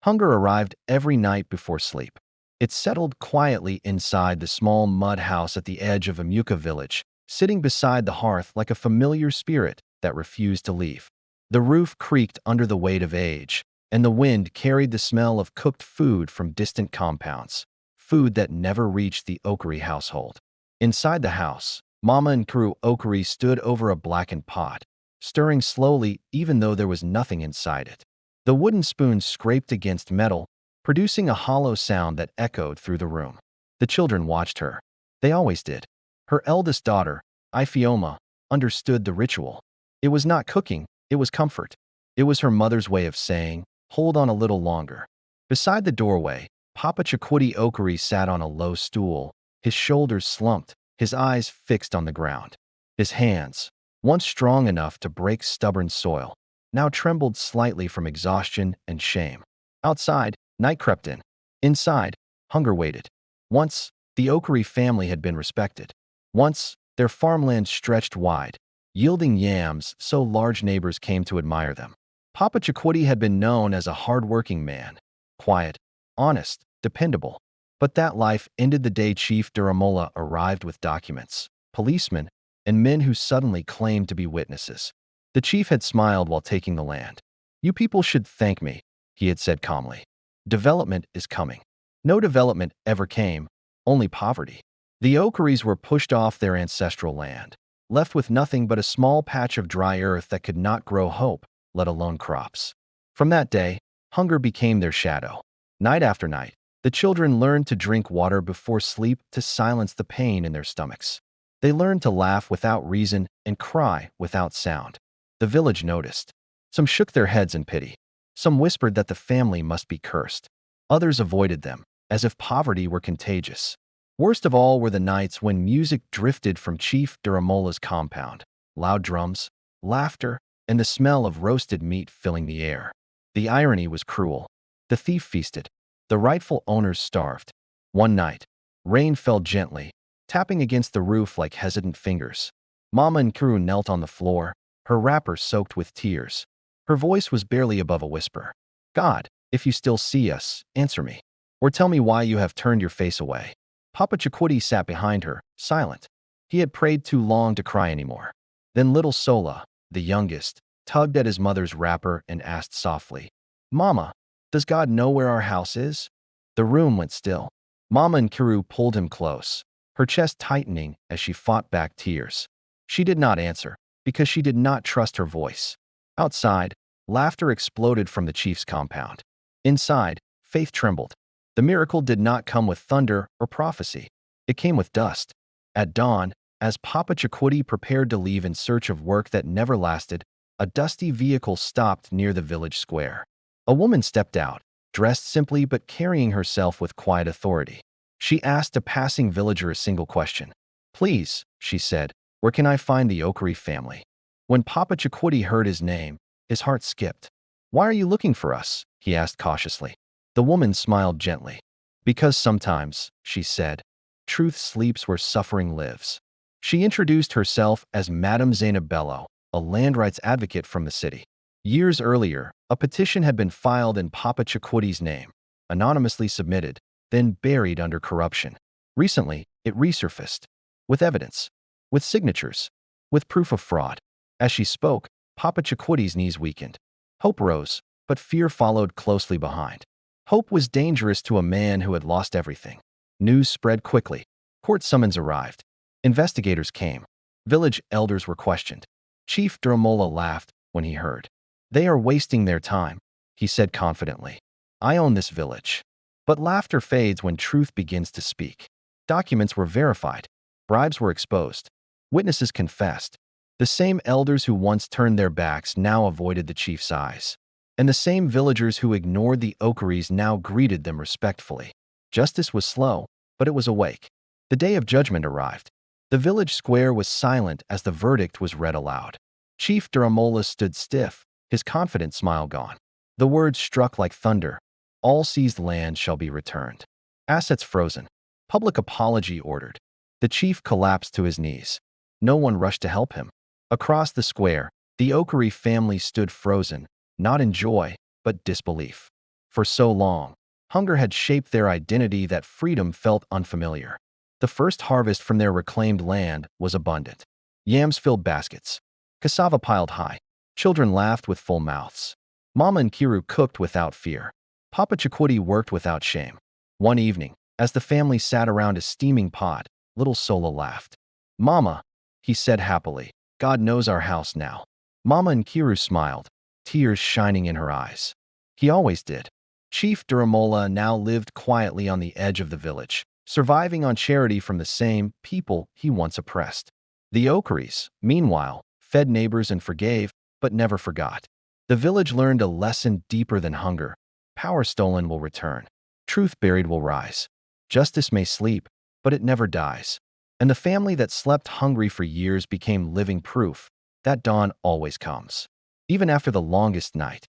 Hunger arrived every night before sleep. It settled quietly inside the small mud house at the edge of Amuka village, sitting beside the hearth like a familiar spirit that refused to leave. The roof creaked under the weight of age, and the wind carried the smell of cooked food from distant compounds, food that never reached the Okari household. Inside the house, Mama and Kuru Okari stood over a blackened pot, stirring slowly even though there was nothing inside it. The wooden spoon scraped against metal, producing a hollow sound that echoed through the room. The children watched her. They always did. Her eldest daughter, Ifioma, understood the ritual. It was not cooking, it was comfort. It was her mother's way of saying, "Hold on a little longer." Beside the doorway, Papa Chakwudi Okari sat on a low stool, his shoulders slumped, his eyes fixed on the ground. His hands, once strong enough to break stubborn soil, now trembled slightly from exhaustion and shame. Outside, night crept in. Inside, hunger waited. Once, the Okari family had been respected. Once, their farmland stretched wide, yielding yams so large neighbors came to admire them. Papa Chakwudi had been known as a hard-working man, quiet, honest, dependable. But that life ended the day Chief Duramola arrived with documents, policemen, and men who suddenly claimed to be witnesses. The chief had smiled while taking the land. "You people should thank me," he had said calmly. "Development is coming." No development ever came, only poverty. The Okaris were pushed off their ancestral land, left with nothing but a small patch of dry earth that could not grow hope, let alone crops. From that day, hunger became their shadow. Night after night, the children learned to drink water before sleep to silence the pain in their stomachs. They learned to laugh without reason and cry without sound. The village noticed. Some shook their heads in pity. Some whispered that the family must be cursed. Others avoided them, as if poverty were contagious. Worst of all were the nights when music drifted from Chief Duramola's compound. Loud drums, laughter, and the smell of roasted meat filling the air. The irony was cruel. The thief feasted. The rightful owners starved. One night, rain fell gently, tapping against the roof like hesitant fingers. Mama and Kuru knelt on the floor, her wrapper soaked with tears. Her voice was barely above a whisper. "God, if you still see us, answer me. Or tell me why you have turned your face away." Papa Chakwudi sat behind her, silent. He had prayed too long to cry anymore. Then little Sola, the youngest, tugged at his mother's wrapper and asked softly, "Mama, does God know where our house is?" The room went still. Mama and Kuru pulled him close, her chest tightening as she fought back tears. She did not answer, because she did not trust her voice. Outside, laughter exploded from the chief's compound. Inside, faith trembled. The miracle did not come with thunder or prophecy. It came with dust. At dawn, as Papa Chakwudi prepared to leave in search of work that never lasted, a dusty vehicle stopped near the village square. A woman stepped out, dressed simply but carrying herself with quiet authority. She asked a passing villager a single question. "Please," she said, "where can I find the Okari family?" When Papa Chakwudi heard his name, his heart skipped. "Why are you looking for us?" he asked cautiously. The woman smiled gently. "Because sometimes," she said, "truth sleeps where suffering lives." She introduced herself as Madame Zainab Bello, a land rights advocate from the city. Years earlier, a petition had been filed in Papa Chakwidi's name, anonymously submitted, then buried under corruption. Recently, it resurfaced, with evidence, with signatures, with proof of fraud. As she spoke, Papa Chakwidi's knees weakened. Hope rose, but fear followed closely behind. Hope was dangerous to a man who had lost everything. News spread quickly. Court summons arrived. Investigators came. Village elders were questioned. Chief Duramola laughed when he heard. "They are wasting their time," he said confidently. "I own this village." But laughter fades when truth begins to speak. Documents were verified. Bribes were exposed. Witnesses confessed. The same elders who once turned their backs now avoided the chief's eyes. And the same villagers who ignored the Okaris now greeted them respectfully. Justice was slow, but it was awake. The day of judgment arrived. The village square was silent as the verdict was read aloud. Chief Duramola stood stiff, his confident smile gone. The words struck like thunder. All seized land shall be returned. Assets frozen. Public apology ordered. The chief collapsed to his knees. No one rushed to help him. Across the square, the Okari family stood frozen, not in joy, but disbelief. For so long, hunger had shaped their identity that freedom felt unfamiliar. The first harvest from their reclaimed land was abundant. Yams filled baskets. Cassava piled high. Children laughed with full mouths. Mama and Kiru cooked without fear. Papa Chikwudi worked without shame. One evening, as the family sat around a steaming pot, little Sola laughed. "Mama," he said happily, "God knows our house now." Mama and Kiru smiled, tears shining in her eyes. He always did. Chief Duramola now lived quietly on the edge of the village, surviving on charity from the same people he once oppressed. The Okaris, meanwhile, fed neighbors and forgave, but never forgot. The village learned a lesson deeper than hunger. Power stolen will return. Truth buried will rise. Justice may sleep, but it never dies. And the family that slept hungry for years became living proof that dawn always comes. Even after the longest night,